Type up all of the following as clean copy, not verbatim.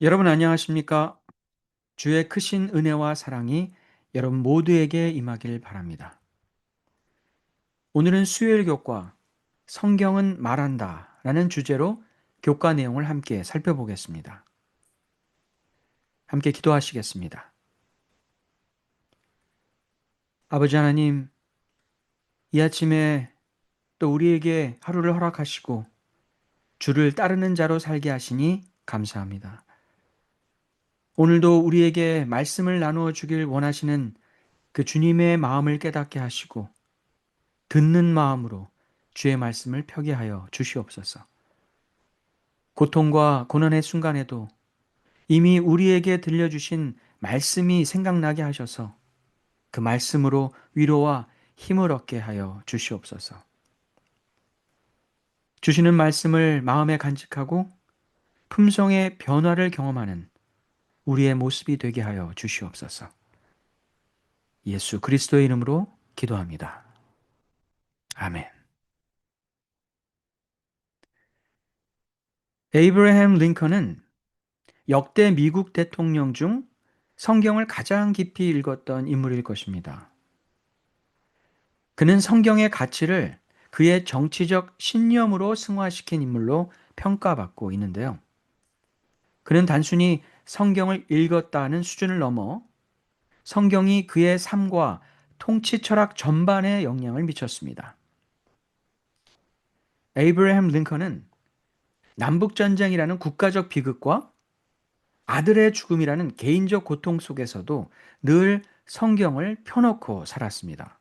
여러분 안녕하십니까? 주의 크신 은혜와 사랑이 여러분 모두에게 임하길 바랍니다. 오늘은 수요일 교과 성경은 말한다 라는 주제로 교과 내용을 함께 살펴보겠습니다. 함께 기도하시겠습니다. 아버지 하나님, 이 아침에 또 우리에게 하루를 허락하시고 주를 따르는 자로 살게 하시니 감사합니다. 오늘도 우리에게 말씀을 나누어 주길 원하시는 그 주님의 마음을 깨닫게 하시고 듣는 마음으로 주의 말씀을 펴게 하여 주시옵소서. 고통과 고난의 순간에도 이미 우리에게 들려주신 말씀이 생각나게 하셔서 그 말씀으로 위로와 힘을 얻게 하여 주시옵소서. 주시는 말씀을 마음에 간직하고 품성의 변화를 경험하는 우리의 모습이 되게 하여 주시옵소서. 예수 그리스도의 이름으로 기도합니다. 아멘. 에이브러햄 링컨은 역대 미국 대통령 중 성경을 가장 깊이 읽었던 인물일 것입니다. 그는 성경의 가치를 그의 정치적 신념으로 승화시킨 인물로 평가받고 있는데요. 그는 단순히 성경을 읽었다는 수준을 넘어 성경이 그의 삶과 통치 철학 전반에 영향을 미쳤습니다. 에이브러햄 링컨은 남북전쟁이라는 국가적 비극과 아들의 죽음이라는 개인적 고통 속에서도 늘 성경을 펴놓고 살았습니다.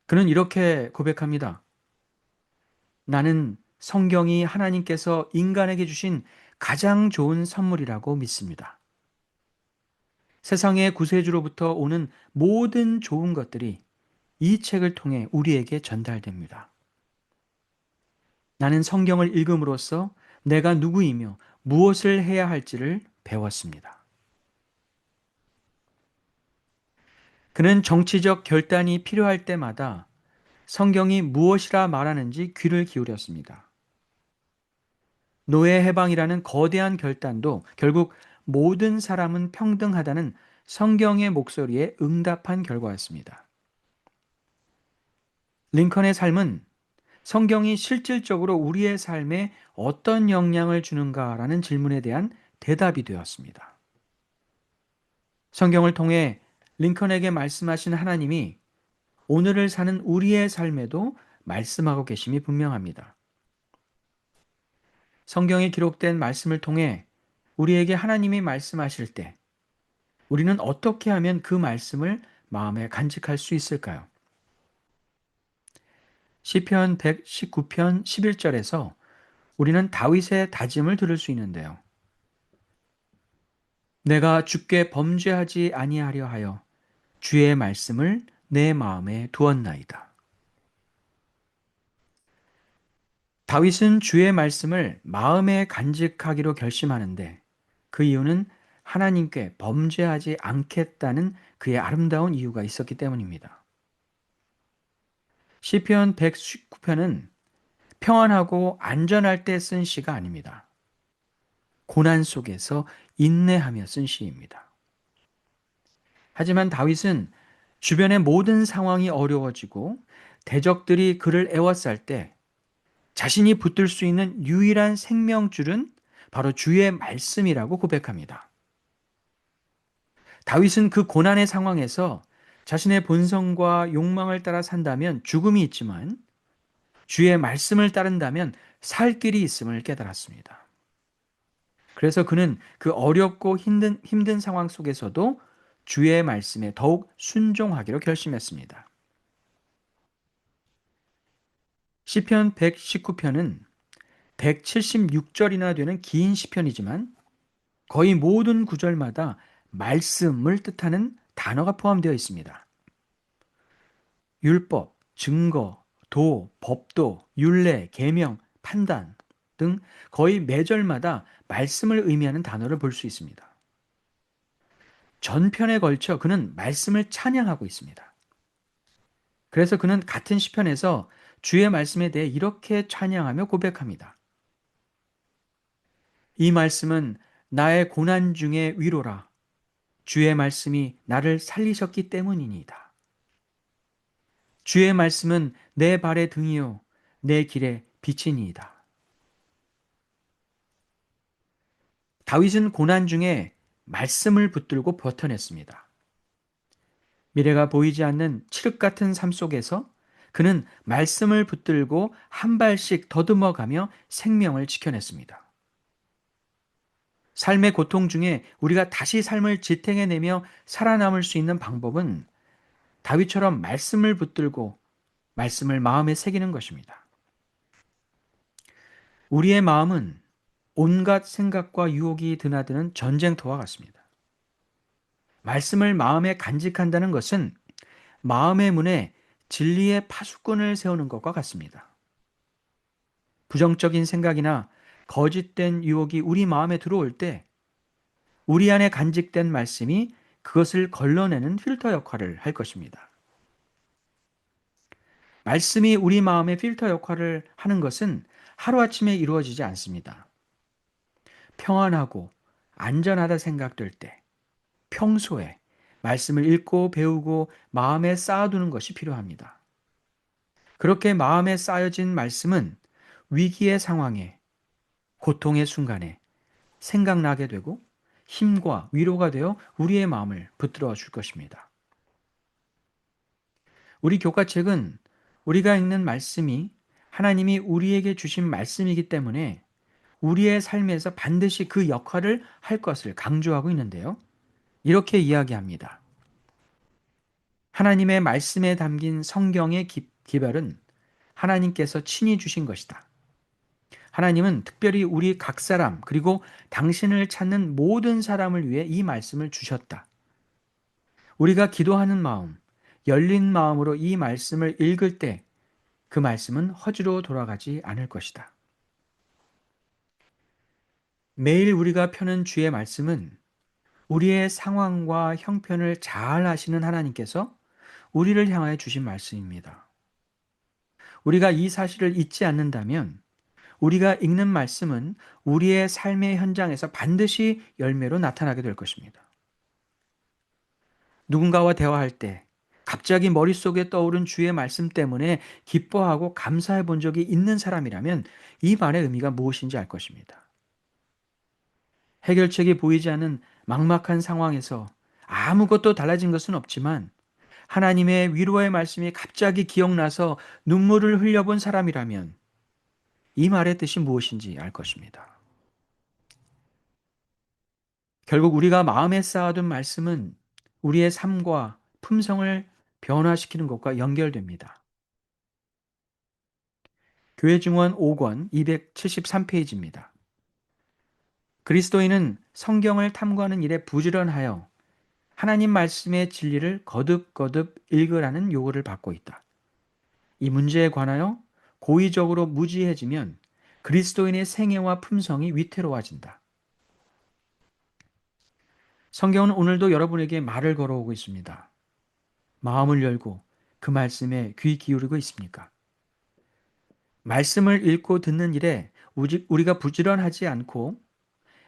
그는 이렇게 고백합니다. 나는 성경이 하나님께서 인간에게 주신 가장 좋은 선물이라고 믿습니다. 세상의 구세주로부터 오는 모든 좋은 것들이 이 책을 통해 우리에게 전달됩니다. 나는 성경을 읽음으로써 내가 누구이며 무엇을 해야 할지를 배웠습니다. 그는 정치적 결단이 필요할 때마다 성경이 무엇이라 말하는지 귀를 기울였습니다. 노예 해방이라는 거대한 결단도 결국 모든 사람은 평등하다는 성경의 목소리에 응답한 결과였습니다. 링컨의 삶은 성경이 실질적으로 우리의 삶에 어떤 영향을 주는가라는 질문에 대한 대답이 되었습니다. 성경을 통해 링컨에게 말씀하신 하나님이 오늘을 사는 우리의 삶에도 말씀하고 계심이 분명합니다. 성경에 기록된 말씀을 통해 우리에게 하나님이 말씀하실 때 우리는 어떻게 하면 그 말씀을 마음에 간직할 수 있을까요? 시편 119편 11절에서 우리는 다윗의 다짐을 들을 수 있는데요. 내가 주께 범죄하지 아니하려 하여 주의 말씀을 내 마음에 두었나이다. 다윗은 주의 말씀을 마음에 간직하기로 결심하는데 그 이유는 하나님께 범죄하지 않겠다는 그의 아름다운 이유가 있었기 때문입니다. 시편 119편은 평안하고 안전할 때 쓴 시가 아닙니다. 고난 속에서 인내하며 쓴 시입니다. 하지만 다윗은 주변의 모든 상황이 어려워지고 대적들이 그를 애워쌀 때 자신이 붙들 수 있는 유일한 생명줄은 바로 주의 말씀이라고 고백합니다. 다윗은 그 고난의 상황에서 자신의 본성과 욕망을 따라 산다면 죽음이 있지만 주의 말씀을 따른다면 살 길이 있음을 깨달았습니다. 그래서 그는 그 어렵고 힘든 상황 속에서도 주의 말씀에 더욱 순종하기로 결심했습니다. 시편 119편은 176절이나 되는 긴 시편이지만 거의 모든 구절마다 말씀을 뜻하는 단어가 포함되어 있습니다. 율법, 증거, 도, 법도, 율례, 계명, 판단 등 거의 매절마다 말씀을 의미하는 단어를 볼 수 있습니다. 전편에 걸쳐 그는 말씀을 찬양하고 있습니다. 그래서 그는 같은 시편에서 주의 말씀에 대해 이렇게 찬양하며 고백합니다. 이 말씀은 나의 고난 중에 위로라. 주의 말씀이 나를 살리셨기 때문이니이다. 주의 말씀은 내 발의 등이요 내 길의 빛이니이다. 다윗은 고난 중에 말씀을 붙들고 버텨냈습니다. 미래가 보이지 않는 칠흑 같은 삶 속에서 그는 말씀을 붙들고 한 발씩 더듬어가며 생명을 지켜냈습니다. 삶의 고통 중에 우리가 다시 삶을 지탱해내며 살아남을 수 있는 방법은 다윗처럼 말씀을 붙들고 말씀을 마음에 새기는 것입니다. 우리의 마음은 온갖 생각과 유혹이 드나드는 전쟁터와 같습니다. 말씀을 마음에 간직한다는 것은 마음의 문에 진리의 파수꾼을 세우는 것과 같습니다. 부정적인 생각이나 거짓된 유혹이 우리 마음에 들어올 때 우리 안에 간직된 말씀이 그것을 걸러내는 필터 역할을 할 것입니다. 말씀이 우리 마음의 필터 역할을 하는 것은 하루아침에 이루어지지 않습니다. 평안하고 안전하다 생각될 때 평소에 말씀을 읽고 배우고 마음에 쌓아두는 것이 필요합니다. 그렇게 마음에 쌓여진 말씀은 위기의 상황에, 고통의 순간에 생각나게 되고 힘과 위로가 되어 우리의 마음을 붙들어 줄 것입니다. 우리 교과책은 우리가 읽는 말씀이 하나님이 우리에게 주신 말씀이기 때문에 우리의 삶에서 반드시 그 역할을 할 것을 강조하고 있는데요. 이렇게 이야기합니다. 하나님의 말씀에 담긴 성경의 기별은 하나님께서 친히 주신 것이다. 하나님은 특별히 우리 각 사람 그리고 당신을 찾는 모든 사람을 위해 이 말씀을 주셨다. 우리가 기도하는 마음, 열린 마음으로 이 말씀을 읽을 때 그 말씀은 허지로 돌아가지 않을 것이다. 매일 우리가 펴는 주의 말씀은 우리의 상황과 형편을 잘 아시는 하나님께서 우리를 향하여 주신 말씀입니다. 우리가 이 사실을 잊지 않는다면 우리가 읽는 말씀은 우리의 삶의 현장에서 반드시 열매로 나타나게 될 것입니다. 누군가와 대화할 때 갑자기 머릿속에 떠오른 주의 말씀 때문에 기뻐하고 감사해 본 적이 있는 사람이라면 이 말의 의미가 무엇인지 알 것입니다. 해결책이 보이지 않는 막막한 상황에서 아무것도 달라진 것은 없지만 하나님의 위로의 말씀이 갑자기 기억나서 눈물을 흘려본 사람이라면 이 말의 뜻이 무엇인지 알 것입니다. 결국 우리가 마음에 쌓아둔 말씀은 우리의 삶과 품성을 변화시키는 것과 연결됩니다. 교회 증언 5권 273페이지입니다. 그리스도인은 성경을 탐구하는 일에 부지런하여 하나님 말씀의 진리를 거듭거듭 읽으라는 요구를 받고 있다. 이 문제에 관하여 고의적으로 무지해지면 그리스도인의 생애와 품성이 위태로워진다. 성경은 오늘도 여러분에게 말을 걸어오고 있습니다. 마음을 열고 그 말씀에 귀 기울이고 있습니까? 말씀을 읽고 듣는 일에 우리가 부지런하지 않고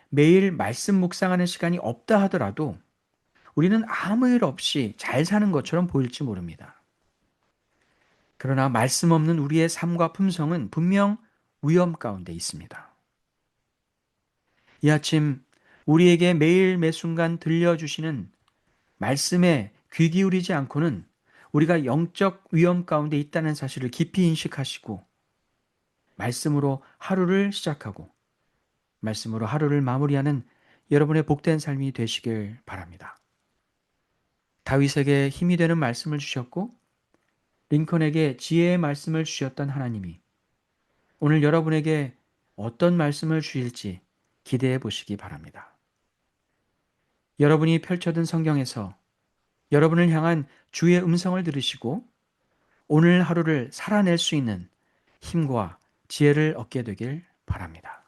매일 말씀 묵상하는 시간이 없다 하더라도 우리는 아무 일 없이 잘 사는 것처럼 보일지 모릅니다. 그러나 말씀 없는 우리의 삶과 품성은 분명 위험 가운데 있습니다. 이 아침 우리에게 매일 매순간 들려주시는 말씀에 귀 기울이지 않고는 우리가 영적 위험 가운데 있다는 사실을 깊이 인식하시고 말씀으로 하루를 시작하고 말씀으로 하루를 마무리하는 여러분의 복된 삶이 되시길 바랍니다. 다윗에게 힘이 되는 말씀을 주셨고 링컨에게 지혜의 말씀을 주셨던 하나님이 오늘 여러분에게 어떤 말씀을 주실지 기대해 보시기 바랍니다. 여러분이 펼쳐든 성경에서 여러분을 향한 주의 음성을 들으시고 오늘 하루를 살아낼 수 있는 힘과 지혜를 얻게 되길 바랍니다.